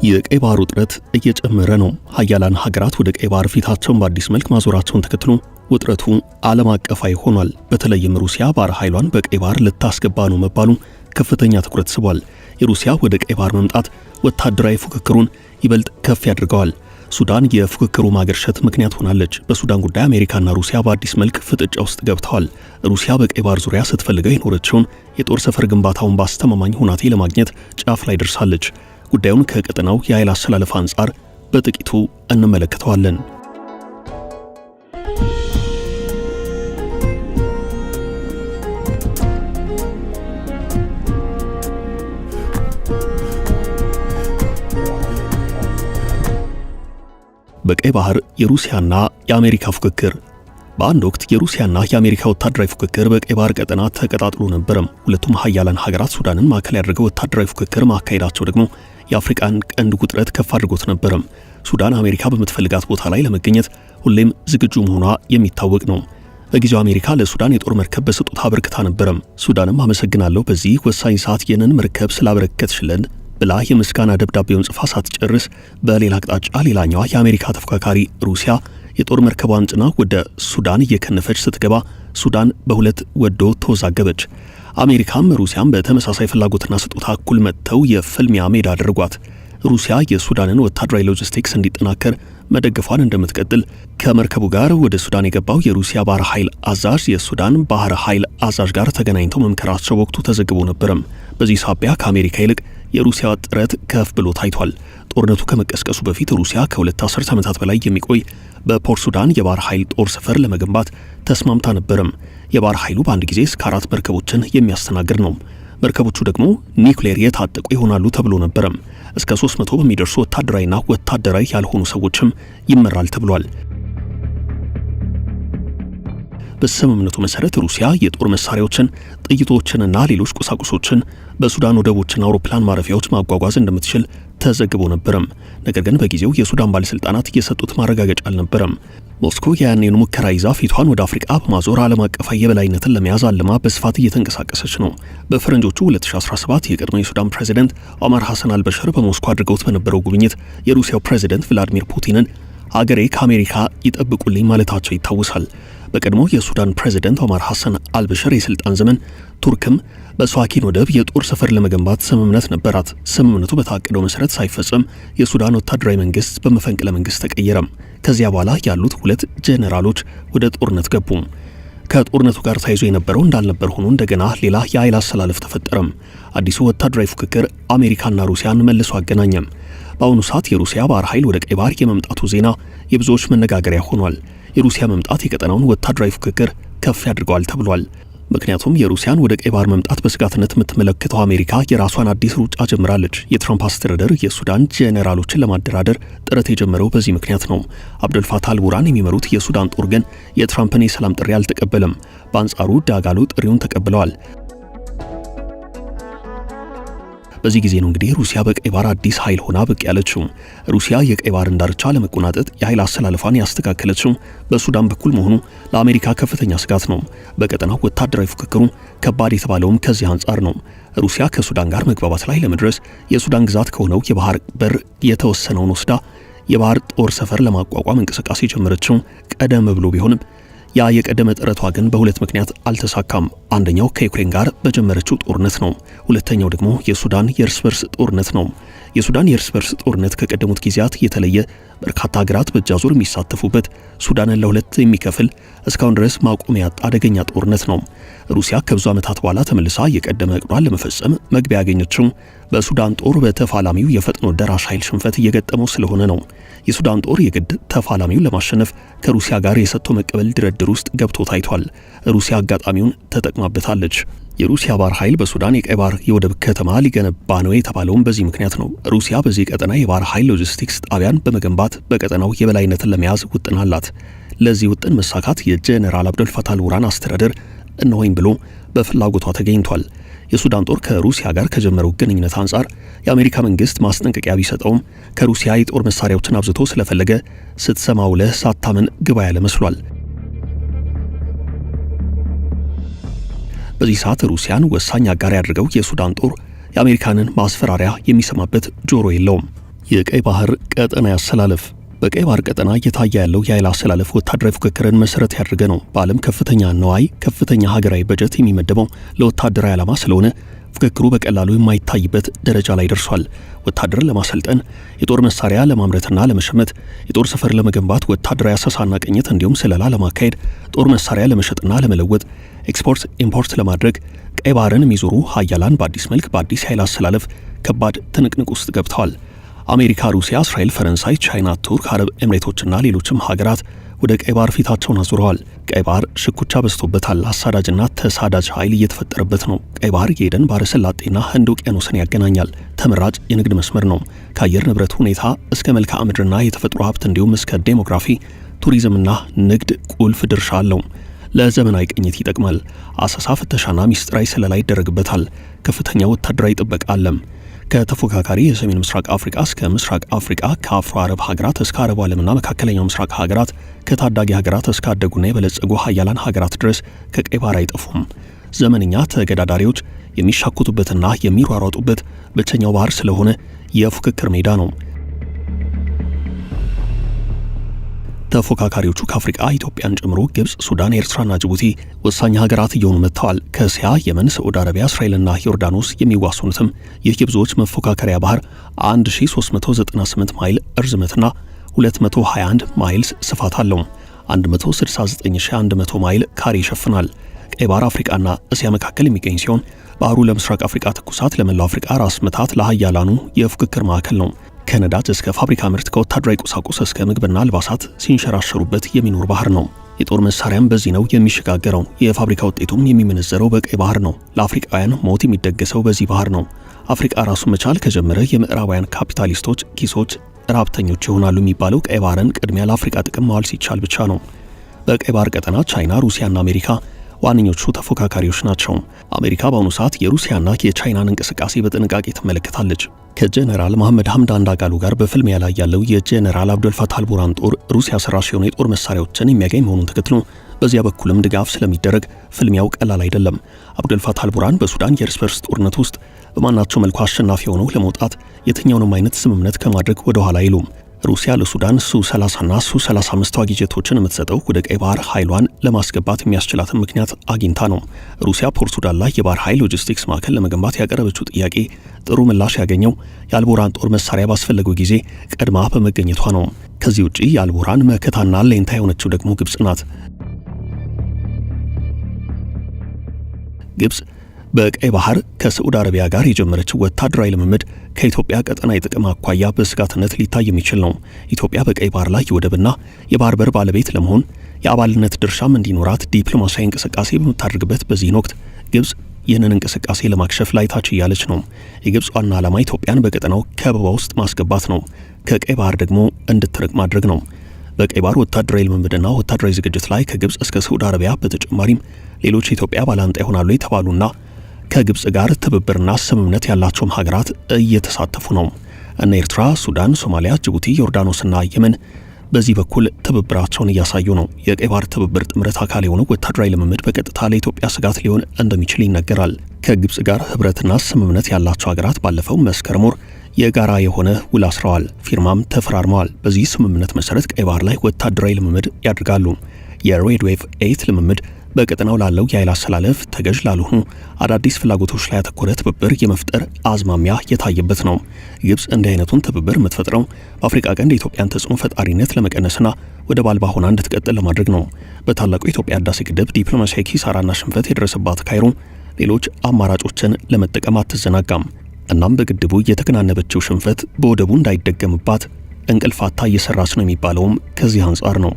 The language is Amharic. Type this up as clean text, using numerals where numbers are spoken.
የቀይ ባህር ውጥረት እየጨመረ ነው። ሀያላን ሀገራት ወደ ቀይ ባህር ፊታቸውን በአዲስ መልክ ማዞራቸውን ተከትሎ ውጥረቱ ዓለም አቀፋዊ ሆኗል። በተለይም ሩሲያ ባህር ኃይሏን በቀይ ባህር ልታስገባ ነው መባሉ ከፍተኛ ትኩረት ስቧል። የሩሲያ ወደ ቀይ ባህር መምጣት ወታደራዊ ፉክክሩን ይበልጥ ከፍ ያድርገዋል። ሱዳን የፉክክሩ ማገርሸት ምክንያት ሆናለች። በሱዳን ጉዳይ አሜሪካና ሩሲያ በአዲስ መልክ ፍጥጫ ውስጥ ገብተዋል። ሩሲያ በቀይ ባህር ዙሪያ ስትፈልገው የኖረችውን የጦር ሰፈር ግንባታውን በአስተማማኝ ሁናቴ ለማግኘት ጫፍ ላይ ደርሳለች። ጉዳዩን ከቀጠናው የኃይል አሰላለፍ አንጻር በጥቂቱ እንመለከተዋለን። በቀይ ባህር የሩሲያና የአሜሪካ ፉክክር። በአንድ ወቅት የሩሲያና የአሜሪካ ወታደራዊ ፉክክር በቀይ ባህር ቀጠና ተቀጣጥሎ ነበረም። ሁለቱም ሀያላን ሀገራት ሱዳንን ማዕከል ያደረገው ወታደራዊ ፉክክር ማካሄዳቸው ደግሞ የአፍሪካን ቀንድ ውጥረት ከፍ አድርጎት ነበረም። ሱዳን አሜሪካ በምትፈልጋት ቦታ ላይ ለመገኘት ሁሌም ዝግጁ መሆኗ የሚታወቅ ነው። በጊዜው አሜሪካ ለሱዳን የጦር መርከብ በስጦታ አበርክታ ነበረም። ሱዳንም አመሰግናለሁ በዚህ ወሳኝ ሰዓት የነን መርከብ ስላበረከትሽልን ብላ የምስጋና ደብዳቤውን ጽፋ ሳትጨርስ በሌላ አቅጣጫ ሌላኛዋ የአሜሪካ ተፎካካሪ ሩሲያ የጦር መርከቧን ጭና ወደ ሱዳን እየከነፈች ስትገባ ሱዳን በሁለት ወዶ ተወዛገበች። አሜሪካም ሩሲያም በተመሳሳይ ፍላጎትና ስጦታ እኩል መጥተው የፍልሚያ ሜዳ አድርጓት። ሩሲያ የሱዳንን ወታደራዊ ሎጂስቲክስ እንዲጠናከር መደገፏን እንደምትቀጥል ከመርከቡ ጋር ወደ ሱዳን የገባው የሩሲያ ባህር ኃይል አዛዥ የሱዳን ባህር ኃይል አዛዥ ጋር ተገናኝተው መምከራቸው ወቅቱ ተዘግቦ ነበረም። በዚህ ሳቢያ ከአሜሪካ ይልቅ የሩሲያ ጥረት ከፍ ብሎ ታይቷል። ጦርነቱ ከመቀስቀሱ በፊት ሩሲያ ከሁለት አስርት ዓመታት በላይ የሚቆይ በፖርት ሱዳን የባህር ኃይል ጦር ሰፈር ለመገንባት ተስማምታ ነበረም። የባህር ኃይሉ በአንድ ጊዜ እስከ 4 መርከቦችን የሚያስተናግድ ነው። መርከቦቹ ደግሞ ኒውክሌር የታጠቁ ይሆናሉ ተብሎ ነበረም። እስከ 300 በሚደርሱ ወታደራዊና ወታደራዊ ያልሆኑ ሰዎችም ይመራል ተብሏል። በስምምነቱ መሰረት ሩሲያ የጦር መሳሪያዎችን፣ ጥይቶችንና ሌሎች ቁሳቁሶችን በሱዳን ወደቦችና አውሮፕላን ማረፊያዎች ማጓጓዝ እንደምትችል ተዘግቦ ነበረም። ነገር ግን በጊዜው የሱዳን ባለስልጣናት የሰጡት ማረጋገጫ አልነበረም። ሞስኮ ያኔን ሙከራ ይዛ ፊቷን ወደ አፍሪካ በማዞር ዓለም አቀፋዊ የበላይነትን ለመያዝ አልማ በስፋት እየተንቀሳቀሰች ነው። በፈረንጆቹ 2017 የቀድሞ የሱዳን ፕሬዝዳንት ኦመር ሐሰን አልበሽር በሞስኮ አድርገውት በነበረው ጉብኝት የሩሲያው ፕሬዝዳንት ቭላዲሚር ፑቲንን አገሬ ከአሜሪካ ይጠብቁልኝ ማለታቸው ይታወሳል። በቀድሞ የሱዳን ፕሬዝዳንት ኦመር ሐሰን አልበሽር የስልጣን ዘመን ቱርክም በስዋኪን ወደብ የጦር ሰፈር ለመገንባት ስምምነት ነበራት። ስምምነቱ በታቀደው መሰረት ሳይፈጸም የሱዳን ወታደራዊ መንግስት በመፈንቅለ መንግስት ተቀየረም። ከዚያ በኋላ ያሉት ሁለት ጄኔራሎች ወደ ጦርነት ገቡ። ከጦርነቱ ጋር ተያይዞ የነበረው እንዳልነበር ሆኖ እንደገና ሌላ የኃይል አሰላለፍ ተፈጠረም። አዲሱ ወታደራዊ ፉክክር አሜሪካና ሩሲያን መልሶ አገናኘም። በአሁኑ ሰዓት የሩሲያ ባህር ኃይል ወደ ቀይ ባህር የመምጣቱ ዜና የብዙዎች መነጋገሪያ ሆኗል። የሩሲያ መምጣት የቀጠናውን ወታደራዊ ፉክክር ከፍ ያድርገዋል ተብሏል። ምክንያቱም የሩሲያን ወደ ቀይ ባህር መምጣት በስጋትነት የምትመለከተው አሜሪካ የራሷን አዲስ ሩጫ ጀምራለች። የትራምፕ አስተዳደር የሱዳን ጄኔራሎችን ለማደራደር ጥረት የጀመረው በዚህ ምክንያት ነው። አብደልፋታህ አልቡርሃን የሚመሩት የሱዳን ጦር ግን የትራምፕን የሰላም ጥሪ አልተቀበለም። በአንጻሩ ዳጋሎ ጥሪውን ተቀብለዋል። በዚህ ጊዜ ነው እንግዲህ ሩሲያ በቀይ ባህር አዲስ ኃይል ሆና ብቅ ያለችው። ሩሲያ የቀይ ባህርን ዳርቻ ለመቆናጠጥ የኃይል አሰላለፏን ያስተካከለችው በሱዳን በኩል መሆኑ ለአሜሪካ ከፍተኛ ስጋት ነው። በቀጠናው ወታደራዊ ፉክክሩ ከባድ የተባለውም ከዚህ አንጻር ነው። ሩሲያ ከሱዳን ጋር መግባባት ላይ ለመድረስ የሱዳን ግዛት ከሆነው የባህር በር የተወሰነውን ወስዳ የባህር ጦር ሰፈር ለማቋቋም እንቅስቃሴ ጀመረችው ቀደም ብሎ ቢሆንም ያ የቀደመ ጥረቷ ግን በሁለት ምክንያት አልተሳካም። አንደኛው ከዩክሬን ጋር በጀመረችው ጦርነት ነው። ሁለተኛው ደግሞ የሱዳን የእርስ በርስ ጦርነት ነው። የሱዳን የእርስ በርስ ጦርነት ከቀደሙት ጊዜያት የተለየ በርካታ ሀገራት በእጃዙር የሚሳተፉበት ሱዳንን ለሁለት የሚከፍል እስካሁን ድረስ ማቆሚያ ያጣ አደገኛ ጦርነት ነው። ሩሲያ ከብዙ ዓመታት በኋላ ተመልሳ የቀደመ እቅዷን ለመፈጸም መግቢያ ያገኘችው በሱዳን ጦር በተፋላሚው የፈጥኖ ደራሽ ኃይል ሽንፈት እየገጠመው ስለሆነ ነው። የሱዳን ጦር የግድ ተፋላሚውን ለማሸነፍ ከሩሲያ ጋር የሰጥቶ መቀበል ድርድር ውስጥ ገብቶ ታይቷል። ሩሲያ አጋጣሚውን ተጠቅማበታለች። የሩሲያ ባህር ኃይል በሱዳን የቀይ ባህር የወደብ ከተማ ሊገነባ ነው የተባለውም በዚህ ምክንያት ነው። ሩሲያ በዚህ ቀጠና የባህር ኃይል ሎጂስቲክስ ጣቢያን በመገንባት በቀጠናው የበላይነትን ለመያዝ ውጥን አላት። ለዚህ ውጥን መሳካት የጄኔራል አብደልፋታህ አልቡርሃን አስተዳደር እነሆኝ ብሎ በፍላጎቷ ተገኝቷል። የሱዳን ጦር ከሩሲያ ጋር ከጀመረው ግንኙነት አንጻር የአሜሪካ መንግስት ማስጠንቀቂያ ቢሰጠውም ከሩሲያ የጦር መሳሪያዎችን አብዝቶ ስለፈለገ ስትሰማው ለህ ሳታምን ግባ ያለ መስሏል። በዚህ ሰዓት ሩሲያን ወሳኝ አጋር ያደርገው የሱዳን ጦር የአሜሪካንን ማስፈራሪያ የሚሰማበት ጆሮ የለውም። የቀይ ባህር ቀጠና ያሰላለፍ። በቀይ ባህር ቀጠና እየታየ ያለው የኃይል አሰላለፍ ወታደራዊ ፉክክርን መሰረት ያደረገ ነው። በዓለም ከፍተኛ ነዋይ፣ ከፍተኛ ሀገራዊ በጀት የሚመደበው ለወታደራዊ ዓላማ ስለሆነ ፉክክሩ በቀላሉ የማይታይበት ደረጃ ላይ ደርሷል። ወታደርን ለማሰልጠን፣ የጦር መሳሪያ ለማምረትና ለመሸመት፣ የጦር ሰፈር ለመገንባት፣ ወታደራዊ አሰሳና ቅኝት እንዲሁም ስለላ ለማካሄድ፣ ጦር መሳሪያ ለመሸጥና ለመለወጥ፣ ኤክስፖርት ኢምፖርት ለማድረግ ቀይ ባህርን የሚዞሩ ሀያላን በአዲስ መልክ በአዲስ ኃይል አሰላለፍ ከባድ ትንቅንቅ ውስጥ ገብተዋል። አሜሪካ፣ ሩሲያ፣ እስራኤል፣ ፈረንሳይ፣ ቻይና፣ ቱርክ፣ አረብ ኤምሬቶችና ሌሎችም ሀገራት ወደ ቀይ ባህር ፊታቸውን አዙረዋል። ቀይ ባህር ሽኩቻ በዝቶበታል። አሳዳጅና ተሳዳጅ ኃይል እየተፈጠረበት ነው። ቀይ ባህር የኤደን ባህረ ሰላጤና ህንድ ውቅያኖስን ያገናኛል። ተመራጭ የንግድ መስመር ነው። ከአየር ንብረት ሁኔታ እስከ መልክዓ ምድርና የተፈጥሮ ሀብት እንዲሁም እስከ ዴሞግራፊ፣ ቱሪዝምና ንግድ ቁልፍ ድርሻ አለው። ለዘመናዊ ቅኝት ይጠቅማል። አሰሳ፣ ፍተሻና ሚስጥራዊ ስለላ ይደረግበታል። ከፍተኛ ወታደራዊ ጥበቃ አለም። ከተፎካካሪ የሰሜን ምስራቅ አፍሪካ እስከ ምስራቅ አፍሪካ፣ ከአፍሮ አረብ ሀገራት እስከ አረቡ ዓለምና መካከለኛው ምስራቅ ሀገራት፣ ከታዳጊ ሀገራት እስከ አደጉና የበለጸጉ ሀያላን ሀገራት ድረስ ከቀይ ባህር አይጠፉም። ዘመንኛ ተገዳዳሪዎች የሚሻኩቱበትና የሚሯሯጡበት ብቸኛው ባህር ስለሆነ የፉክክር ሜዳ ነው። ተፎካካሪዎቹ ከአፍሪካ ኢትዮጵያን ጨምሮ ግብጽ፣ ሱዳን፣ ኤርትራና ጅቡቲ ወሳኝ ሀገራት እየሆኑ መጥተዋል። ከእስያ የመን፣ ሳዑዲ አረቢያ፣ እስራኤልና ዮርዳኖስ የሚዋሰኑትም ይህ የብዙዎች መፎካከሪያ ባህር 1398 ማይል እርዝመትና 221 ማይልስ ስፋት አለው። 169100 ማይል ካሬ ይሸፍናል። ቀይ ባህር አፍሪካና እስያ መካከል የሚገኝ ሲሆን ባህሩ ለምስራቅ አፍሪካ ትኩሳት፣ ለመላው አፍሪካ ራስ ምታት፣ ለሀያላኑ የፉክክር ማዕከል ነው። ከነዳጅ እስከ ፋብሪካ ምርት፣ ከወታደራዊ ቁሳቁስ እስከ ምግብና አልባሳት ሲንሸራሸሩበት የሚኖር ባህር ነው። የጦር መሳሪያም በዚህ ነው የሚሸጋገረው። የፋብሪካ ውጤቱም የሚመነዘረው በቀይ ባህር ነው። ለአፍሪካውያን ሞት የሚደገሰው በዚህ ባህር ነው። አፍሪካ ራሱን መቻል ከጀመረ የምዕራባውያን ካፒታሊስቶች ኪሶች ራብተኞች ይሆናሉ የሚባለው ቀይ ባህርን ቅድሚያ ለአፍሪካ ጥቅም ማዋል ሲቻል ብቻ ነው። በቀይ ባህር ቀጠና ቻይና፣ ሩሲያና አሜሪካ ዋነኞቹ ተፎካካሪዎች ናቸው። አሜሪካ በአሁኑ ሰዓት የሩሲያና የቻይናን እንቅስቃሴ በጥንቃቄ ትመለከታለች። ከጀነራል መሐመድ ሐምዳን ዳጋሎ ጋር በፍልሚያ ላይ ያለው የጀነራል አብዱልፈታህ አልቡርሃን ጦር ሩሲያ ሰራሽ የሆኑ የጦር መሳሪያዎችን የሚያገኝ መሆኑን ተከትሎ በዚያ በኩልም ድጋፍ ስለሚደረግ ፍልሚያው ቀላል አይደለም። አብዱልፈታህ አልቡርሃን በሱዳን የእርስ በርስ ጦርነት ውስጥ በማናቸው መልኩ አሸናፊ ሆነው ለመውጣት የትኛውንም አይነት ስምምነት ከማድረግ ወደ ኋላ አይሉም። ሩሲያ ለሱዳን ሱ-30ና ሱ-35 ተዋጊ ጀቶችን የምትሰጠው ወደ ቀይ ባህር ኃይሏን ለማስገባት የሚያስችላትን ምክንያት አግኝታ ነው። ሩሲያ ፖርት ሱዳን ላይ የባህር ኃይል ሎጂስቲክስ ማዕከል ለመገንባት ያቀረበችው ጥያቄ ጥሩ ምላሽ ያገኘው የአልቡርሃን ጦር መሳሪያ ባስፈለገው ጊዜ ቀድማ በመገኘቷ ነው። ከዚህ ውጪ የአልቡርሃን መከታና ሌንታ የሆነችው ደግሞ ግብጽ ናት። ግብጽ በቀይ ባህር ከሳዑዲ አረቢያ ጋር የጀመረችው ወታደራዊ ልምምድ ከኢትዮጵያ ቀጠናዊ ጥቅም አኳያ በስጋትነት ሊታይ የሚችል ነው። ኢትዮጵያ በቀይ ባህር ላይ የወደብና የባህር በር ባለቤት ለመሆን የአባልነት ድርሻም እንዲኖራት ዲፕሎማሲያዊ እንቅስቃሴ በምታደርግበት በዚህ ወቅት ግብጽ ይህንን እንቅስቃሴ ለማክሸፍ ላይ ታች እያለች ነው። የግብጽ ዋና ዓላማ ኢትዮጵያን በቀጠናው ከበባ ውስጥ ማስገባት ነው። ከቀይ ባህር ደግሞ እንድትርቅ ማድረግ ነው። በቀይ ባህር ወታደራዊ ልምምድና ወታደራዊ ዝግጅት ላይ ከግብጽ እስከ ሳዑዲ አረቢያ በተጨማሪም ሌሎች የኢትዮጵያ ባላንጣ ይሆናሉ የተባሉና ከግብጽ ጋር ትብብርና ስምምነት ያላቸውም ሀገራት እየተሳተፉ ነው። እነ ኤርትራ፣ ሱዳን፣ ሶማሊያ፣ ጅቡቲ፣ ዮርዳኖስና የመን በዚህ በኩል ትብብራቸውን እያሳዩ ነው። የቀይ ባህር ትብብር ጥምረት አካል የሆነው ወታደራዊ ልምምድ በቀጥታ ለኢትዮጵያ ስጋት ሊሆን እንደሚችል ይነገራል። ከግብጽ ጋር ህብረትና ስምምነት ያላቸው ሀገራት ባለፈው መስከረም ወር የጋራ የሆነ ውል አስረዋል፣ ፊርማም ተፈራርመዋል። በዚህ ስምምነት መሰረት ቀይ ባህር ላይ ወታደራዊ ልምምድ ያደርጋሉ። የሬድ ዌቭ 8 ልምምድ በቀጠናው ላለው የኃይል አሰላለፍ ተገዥ ላልሆኑ አዳዲስ ፍላጎቶች ላይ ያተኮረ ትብብር የመፍጠር አዝማሚያ የታየበት ነው። ግብጽ እንዲህ አይነቱን ትብብር የምትፈጥረው በአፍሪካ ቀንድ የኢትዮጵያን ተጽዕኖ ፈጣሪነት ለመቀነስና ወደብ አልባ ሆና እንድትቀጥል ለማድረግ ነው። በታላቁ የኢትዮጵያ ህዳሴ ግድብ ዲፕሎማሲያዊ ኪሳራና ሽንፈት የደረሰባት ካይሮ ሌሎች አማራጮችን ለመጠቀም አትዘናጋም። እናም በግድቡ የተከናነበችው ሽንፈት በወደቡ እንዳይደገምባት እንቅልፋታ እየሰራች ነው የሚባለውም ከዚህ አንጻር ነው።